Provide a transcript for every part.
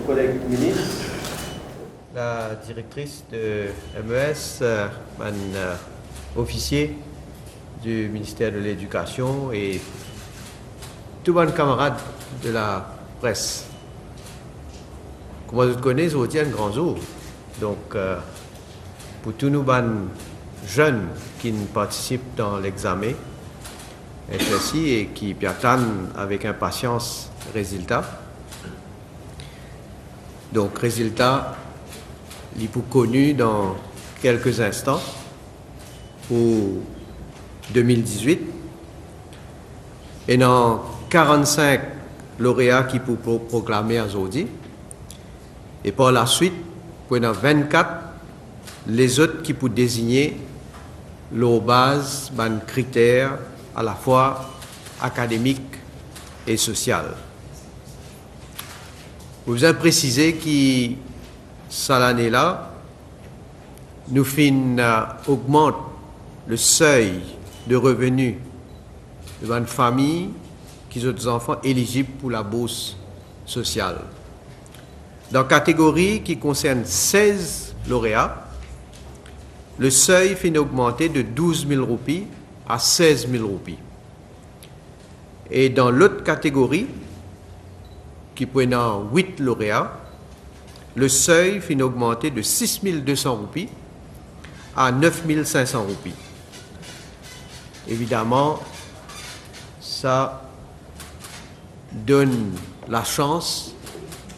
collègue ministre. La directrice de MES, un officier du ministère de l'Éducation et tous les camarades de la presse. Comme vous connaissez, c'est un grand jour. Donc, pour tous nos jeunes qui participent dans l'examen SSI et qui attendent avec impatience le résultat. Donc, résultat, il est connu dans quelques instants pour 2018. Et dans 45 lauréats qui pour proclamer aujourd'hui. Et par la suite, pour 24, les autres qui pour désigner leurs bases, leurs critères à la fois académiques et sociaux. Vous avez précisé que cette année-là, nous augmente le seuil de revenus de une famille qui ont des enfants éligibles pour la bourse sociale. Dans la catégorie qui concerne 16 lauréats, le seuil finit augmenter de 12 000 roupies à 16 000 roupies. Et dans l'autre catégorie, qui prend 8 lauréats, le seuil finit augmenter de 6 200 roupies à 9 500 roupies. Évidemment, ça donne la chance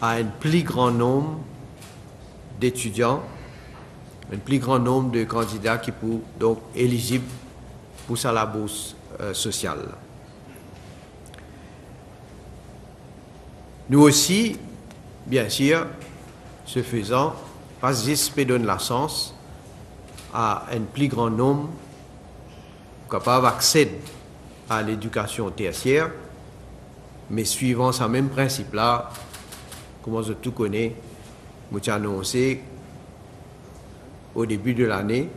à un plus grand nombre d'étudiants, un plus grand nombre de candidats qui sont donc éligibles pour la bourse sociale. Nous aussi, bien sûr, ce faisant, pas juste donne la chance à un plus grand nombre capable d'accéder à l'éducation tertiaire, mais suivant ce même principe-là, comme je tout connais, nous avons annoncé au début de l'année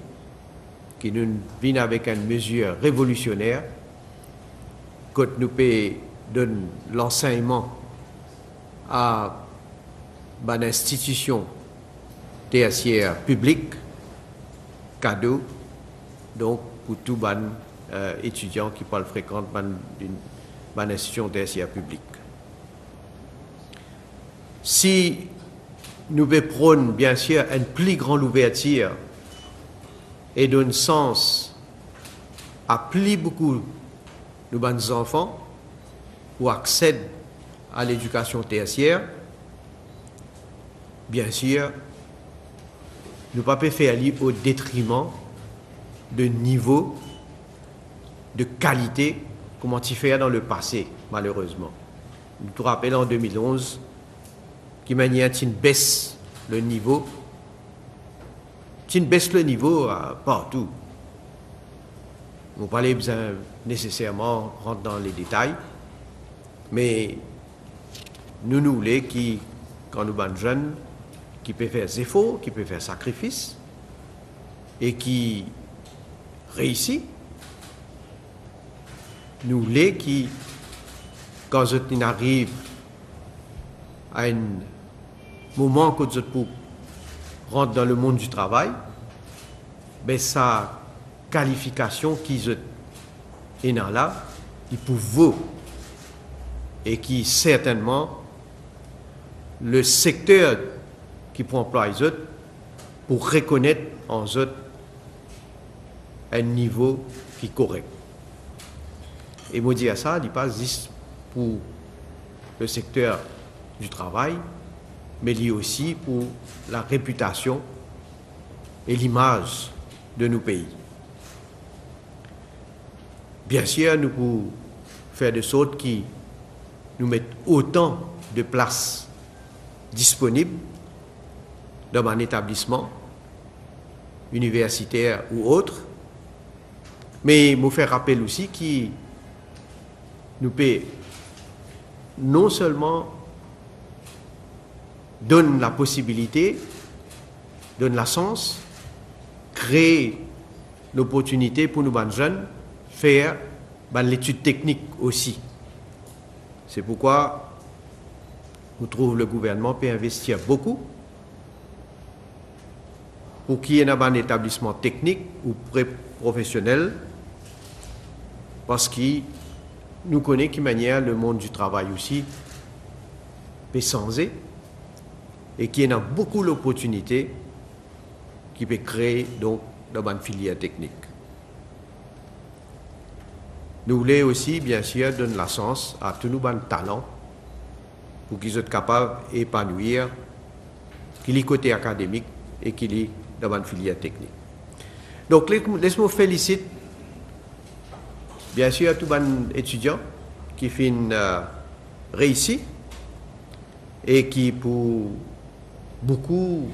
que nous venons avec une mesure révolutionnaire que nous donner l'enseignement à une institution tertiaire publique, cadeau, donc pour tous les étudiants qui fréquentent une institution tertiaire publique. Si nous prônons bien sûr une plus grande ouverture et donne sens à plus beaucoup de nos enfants pour accéder à l'éducation tertiaire, bien sûr, nous ne pouvons pas faire au détriment de niveau, de qualité, comme on y fait dans le passé, malheureusement. Nous nous rappelons en 2011, qui manière une baisse le niveau, partout. Vous parlez besoin nécessairement rentrer dans les détails, mais nous voulons qui, quand nous sommes jeunes, qui peut faire des efforts, qui peut faire sacrifices et qui réussit. Nous voulons qui, quand on arrive à un moment que vous rentre dans le monde du travail, ben sa qualification qui est là, il pour vous et qui certainement le secteur qui prend emploi les autres pour reconnaître en eux un niveau qui est correct. Et moi dire ça, il pas juste pour le secteur du travail, mais lié aussi pour la réputation et l'image de nos pays. Bien sûr, nous pouvons faire de sorte qui nous mettent autant de places disponibles dans un établissement universitaire ou autre, mais il faut faire rappel aussi que nous pouvons non seulement donne la possibilité, donne la chance, créer l'opportunité pour nous jeunes faire l'étude technique aussi. C'est pourquoi on trouve le gouvernement peut investir beaucoup pour qu'il y ait un établissement technique ou professionnel, parce qu'il nous connaît qui manière le monde du travail aussi peut changer et qu'il y a beaucoup d'opportunités qui peut créer donc dans une filière technique. Nous voulons aussi, bien sûr, donner la chance à tous nos talents pour qu'ils soient capables d'épanouir, qu'il y ait côté académique et qu'il y ait dans une filière technique. Donc, laisse-moi féliciter, bien sûr, tous les étudiants qui font réussir et qui, pour beaucoup,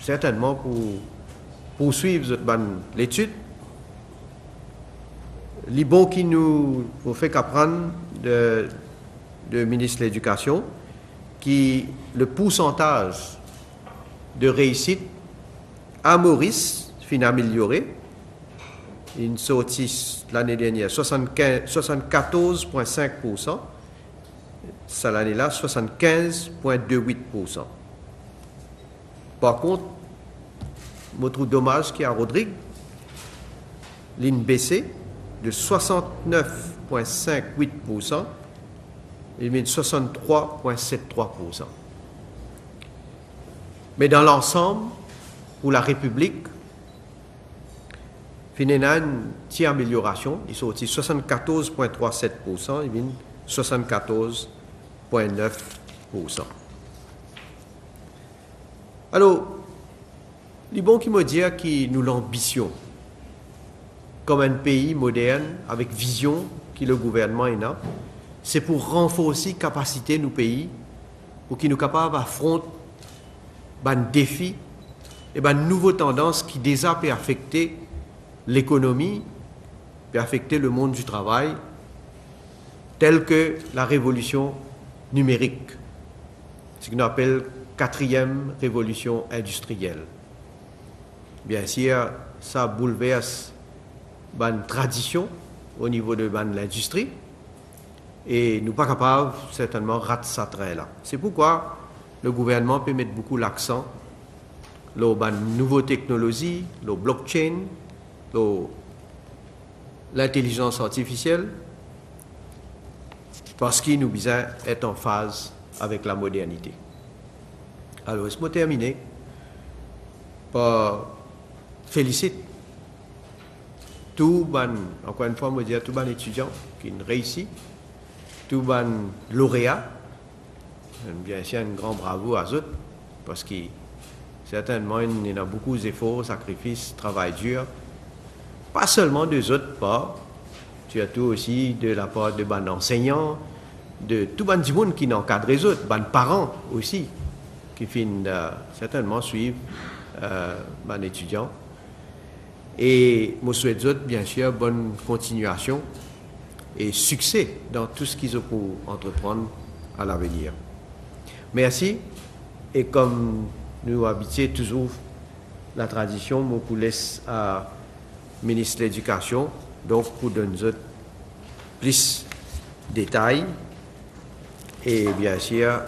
certainement, pour poursuivre l'étude. Les bons qui nous fait qu'apprendre de ministre de l'Éducation, qui le pourcentage de réussite à Maurice fin amélioré. Il sortit l'année dernière 74,5%. Ça l'année-là, 75,28%. Par contre, je trouve dommage qu'il y a Rodrigue, ligne baissée de 69,58%, il met 63,73%. Mais dans l'ensemble, pour la République, finalement, une petite amélioration. Il sortit 74,37%, il met 74,9%. Alors, les bons qui me disent que nous l'ambition, comme un pays moderne, avec vision, qui le gouvernement est là, c'est pour renforcer la capacité de nos pays, pour qu'ils nous capables d'affronter des défis et des nouvelles tendances qui déjà peuvent affecter l'économie, peuvent affecter le monde du travail, telles que la révolution numérique, ce qu'on appelle quatrième révolution industrielle. Bien sûr, ça bouleverse une tradition au niveau de l'industrie et nous ne sommes pas capables certainement de rater ça très là. C'est pourquoi le gouvernement peut mettre beaucoup l'accent sur les nouvelles technologies, le blockchain, l'intelligence artificielle, parce qu'il nous besoin d'être en phase avec la modernité. Alors, je vais terminer par féliciter tout encore une fois, je dire tout les étudiants qui ont réussi, tout les lauréats. Bien sûr, un grand bravo à eux, parce que certainement, il y a beaucoup d'efforts, sacrifices, travail dur, pas seulement des autres parts, surtout aussi de la part de enseignants, de tout le monde qui encadre les autres, les parents aussi, qui finissent certainement suivre les étudiants. Et je souhaite, bien sûr, bonne continuation et succès dans tout ce qu'ils ont pour entreprendre à l'avenir. Merci. Et comme nous habituons toujours la tradition, je vous laisse à ministre de l'Éducation, donc pour donner plus de détails. Et bien sûr,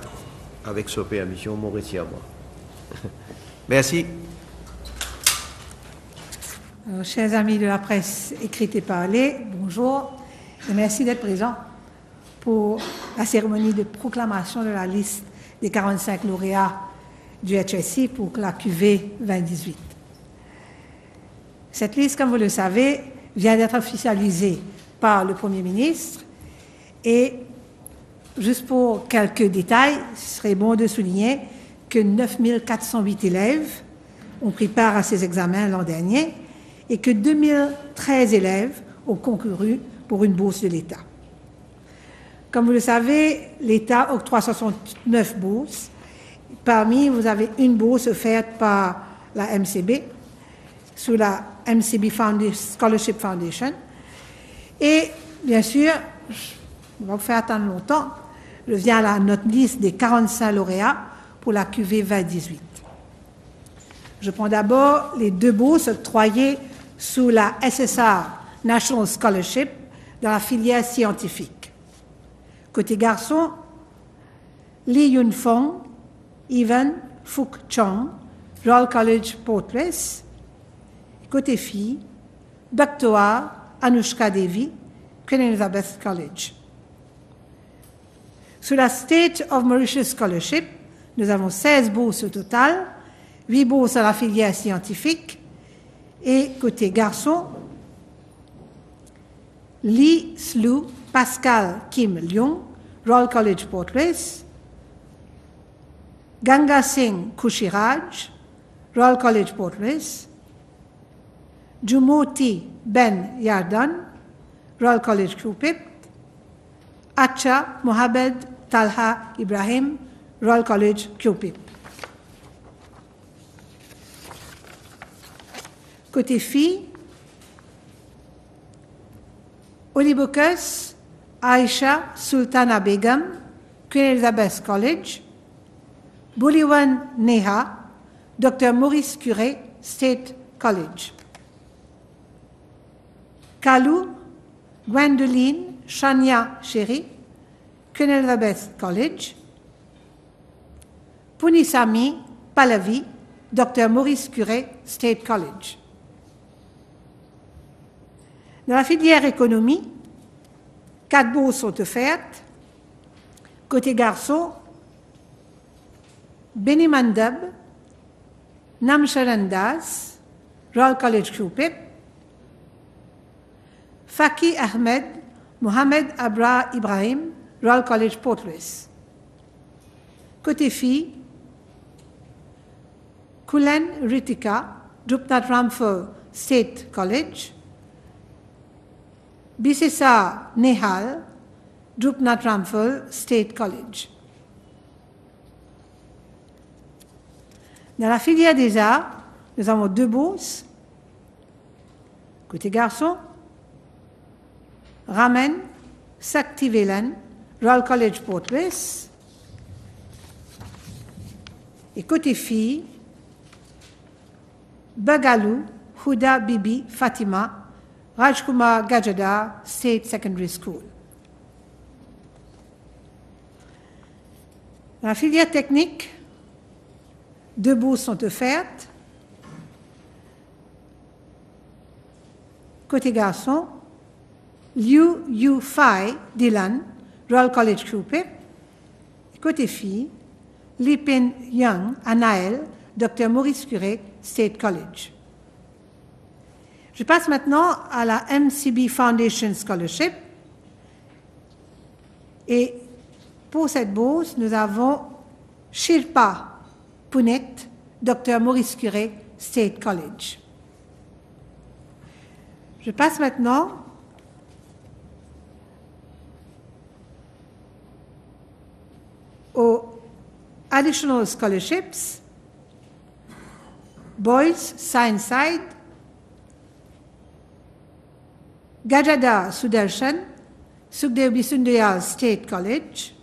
avec sa permission, je retire moi. Merci. Alors, chers amis de la presse écrite et parlée, bonjour et merci d'être présents pour la cérémonie de proclamation de la liste des 45 lauréats du HSI pour la QV 2018. Cette liste, comme vous le savez, vient d'être officialisée par le Premier ministre et juste pour quelques détails, ce serait bon de souligner que 9 408 élèves ont pris part à ces examens l'an dernier et que 2013 élèves ont concouru pour une bourse de l'État. Comme vous le savez, l'État octroie 69 bourses. Parmi, vous avez une bourse offerte par la MCB, sous la MCB Scholarship Foundation. Et bien sûr, on va vous faire attendre longtemps, je viens à notre liste des 45 lauréats pour la QV 2018. Je prends d'abord les deux bourses octroyées sous la SSR National Scholarship dans la filière scientifique. Côté garçon, Lee Yun-fong, Evan Fook Chong, Royal College Portlace. Côté filles, Bhaktoa Anushka Devi, Queen Elizabeth College. Sur la State of Mauritius Scholarship, nous avons 16 bourses au total, 8 bourses à la filière scientifique, et côté garçon, Lee Slu Pascal Kim Leung, Royal College Portlace, Ganga Singh Kushiraj, Royal College Portlace, Jumoti Ben Yardan, Royal College Cupid, Acha Mohamed Talha Ibrahim, Royal College Cupid. Côté filles, Olibocus Aisha Sultana Begum, Queen Elizabeth College, Bouliwan Neha, Dr. Maurice Curé, State College. Kalou Gwendoline Shania Sherry, Queen Elizabeth College. Punisami Pallavi, Dr. Maurice Curé, State College. Dans la filière économie, 4 bourses sont offertes. Côté garçon, Beni Mandab, Namcharan Das, Royal College Cupid, Faki Ahmed, Mohamed Abra Ibrahim, Royal College Portlace. Côté filles, Kulen Ritika, Drupnath Ramphal State College, Bisesa Nehal, Drupnath Ramphal State College. Dans la filière des arts, nous avons 2 bourses. Côté garçon, Ramen Saktivelan, Royal College Portlace. Et côté filles, Bagalou Huda Bibi Fatima, Rajkumar Gajada State Secondary School. Dans la filière technique, 2 bourses sont offertes. Côté garçon, Liu Yu Fai Dylan, Royal College Cupid. Côté fille, Lipin Young Anaël, Dr. Maurice Curé, State College. Je passe maintenant à la MCB Foundation Scholarship. Et pour cette bourse, nous avons Shilpa Punet, Dr. Maurice Curé, State College. Je passe maintenant aux Additional Scholarships, Boys Science Side, Gajada Sudarshan, Sukhdev Bisundayal State College,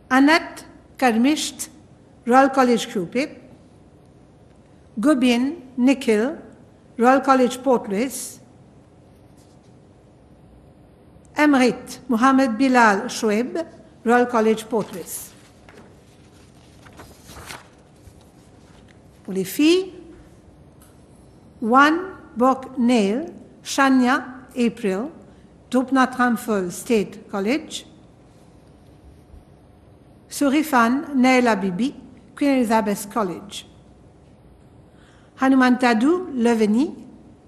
Anat Karmisht, Royal College Cupid, Gobin Nikhil, Royal College Portlace, Emrit Mohamed Bilal Shoaib, Royal College Portlace. Pour les filles, Wan Bok Nail, Shania April, Drupnath Ramphal State College, Surifan Naila Bibi, Queen Elizabeth College, Hanumantadu Leveni,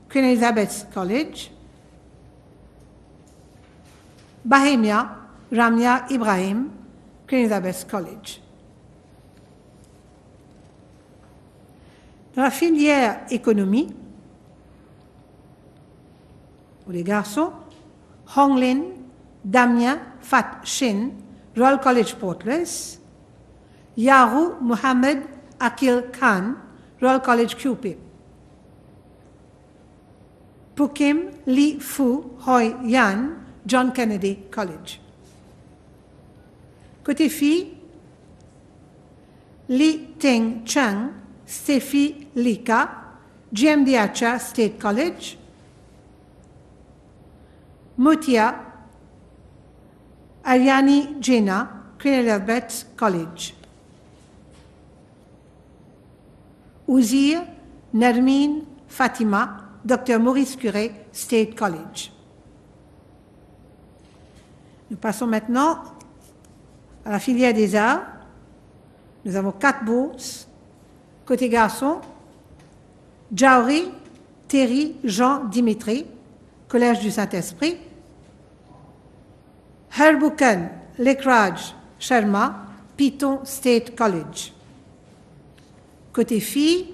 Queen Elizabeth College, Bahemia Ramya Ibrahim, Queen Elizabeth College. Dans la filière économie, pour les garçons, Honglin Damien Fat Shin, Royal College Portlace, Yaru Muhammad Akil Khan, Royal College Cupid, Pukim Li Fu Hoi Yan, John Kennedy College. Côté filles, Li Ting Cheng, Steffi Lika, GMD Acha State College, Ariani Jena, Queen Elizabeth College. Ouzir Nermine Fatima, Dr Maurice Curé, State College. Nous passons maintenant à la filière des arts. Nous avons 4 bourses. Côté garçon, Jauri, Terry, Jean, Dimitri, Collège du Saint-Esprit. Herbuken, Lekraj, Sharma, Piton State College. Côté filles,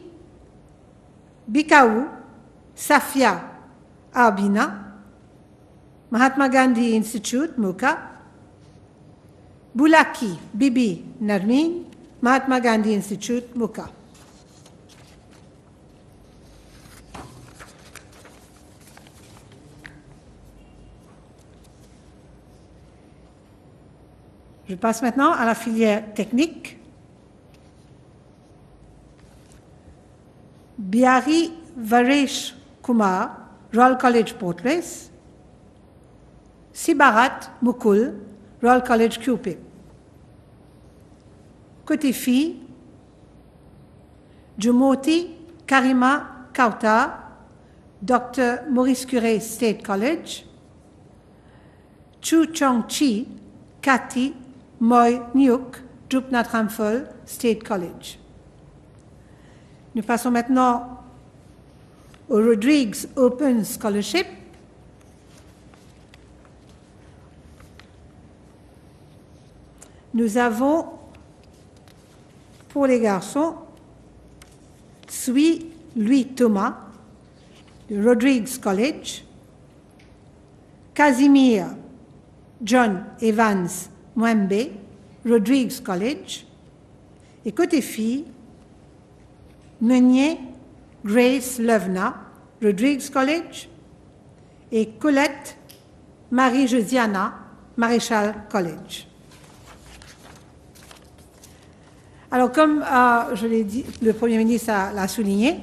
Bikaou, Safia, Arbina, Mahatma Gandhi Institute, Moka, Bulaki, Bibi, Narmin, Mahatma Gandhi Institute, Moka. Je passe maintenant à la filière technique. Bihari Varesh Kumar, Royal College Portlace. Sibarat Mukul, Royal College Cupid. Côté filles, Jumoti Karima Kauta, Dr Maurice Curé State College. Chu Chong Chi, Kati Moy Nyuk, Drupnath Ramphal State College. Nous passons maintenant au Rodrigues Open Scholarship. Nous avons, pour les garçons, Tsui Louis Thomas, de Rodrigues College, Casimir John Evans Mwembe, Rodrigues College, et côté filles, Meunier Grace Levna, Rodrigues College, et Colette Marie-Josiana, Maréchal College. Alors, comme je l'ai dit, le Premier ministre l'a souligné,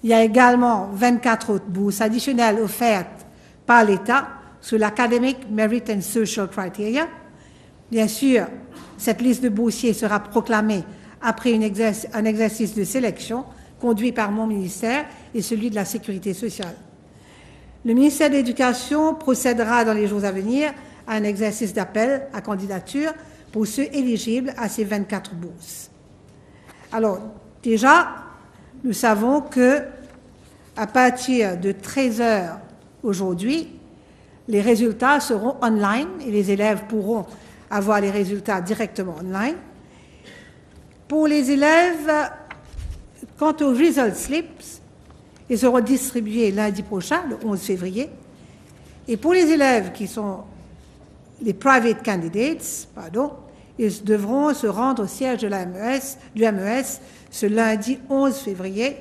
il y a également 24 autres bourses additionnelles offertes par l'État sur l'Academic Merit and Social Criteria. Bien sûr, cette liste de boursiers sera proclamée après un exercice de sélection conduit par mon ministère et celui de la Sécurité sociale. Le ministère de l'Éducation procédera dans les jours à venir à un exercice d'appel à candidature pour ceux éligibles à ces 24 bourses. Alors, déjà, nous savons que à partir de 13h aujourd'hui, les résultats seront online et les élèves pourront avoir les résultats directement online. Pour les élèves, quant aux result slips, ils seront distribués lundi prochain, le 11 février. Et pour les élèves qui sont les private candidates, ils devront se rendre au siège de du MES ce lundi 11 février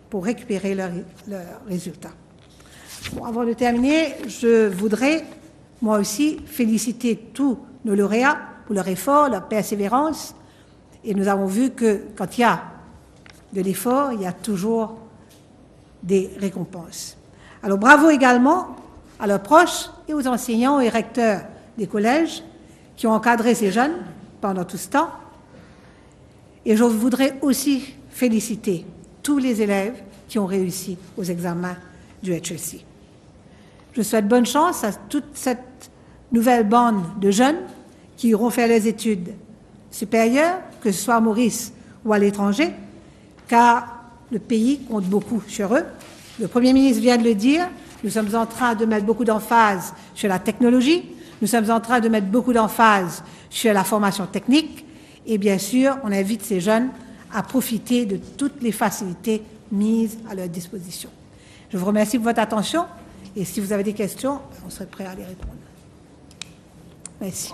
pour récupérer leurs résultats. Bon, avant de terminer, je voudrais moi aussi féliciter tous nos lauréats pour leur effort, leur persévérance. Et nous avons vu que quand il y a de l'effort, il y a toujours des récompenses. Alors bravo également à leurs proches et aux enseignants et recteurs des collèges qui ont encadré ces jeunes pendant tout ce temps. Et je voudrais aussi féliciter tous les élèves qui ont réussi aux examens du HEC. Je souhaite bonne chance à toute cette nouvelle bande de jeunes qui iront faire les études supérieures, que ce soit à Maurice ou à l'étranger, car le pays compte beaucoup sur eux. Le Premier ministre vient de le dire, nous sommes en train de mettre beaucoup d'emphase sur la technologie, nous sommes en train de mettre beaucoup d'emphase sur la formation technique, et bien sûr, on invite ces jeunes à profiter de toutes les facilités mises à leur disposition. Je vous remercie pour votre attention, et si vous avez des questions, on serait prêt à les répondre. Merci.